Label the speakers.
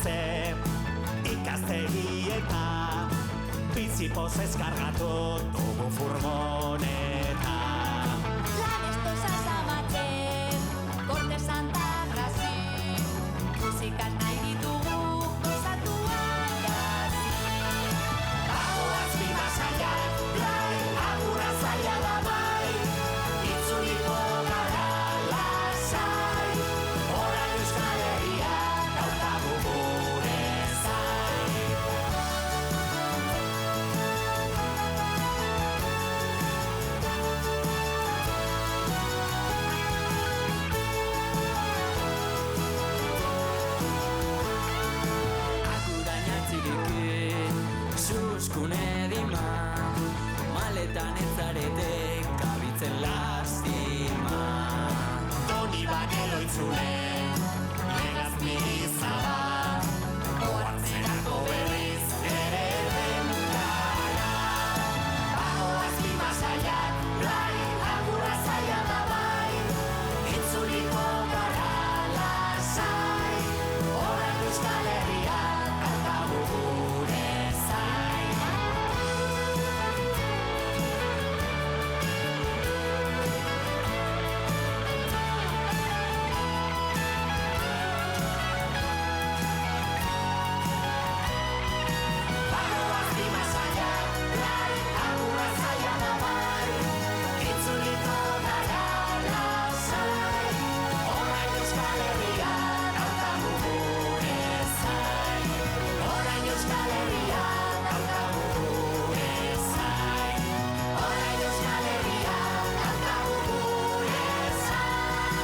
Speaker 1: zen ikastegietan, bizi pozez kargatu dugu furgoneta.
Speaker 2: Lan estosas amaten, Corte Santa Grazi, musikaz nahi ditugu gozatu agazi.
Speaker 1: Bagoaz bi masaiak, blai, agurra zaila da bai, itzuliko gara lasai, orain Euskal Herria daukagu gure zain. Suskune dima, maletan etzarete kabitzen lastima. Doni bagelo itzule, legaz mirizaba, oartzerako berriz ere den gara. Bagoaz bi masaiak, blai, agurra zaila da bai, itzuliko gara lasai, orain Euskal Herria daukagu gure zain. Bagoaz bi masaiak, blai, agurra zaila da bai, itzuliko gara lasai, orain Euskal Herria daukagu gure zain. Orain Euskal Herria daukagu gure zain. Orain Euskal Herria daukagu gure zain.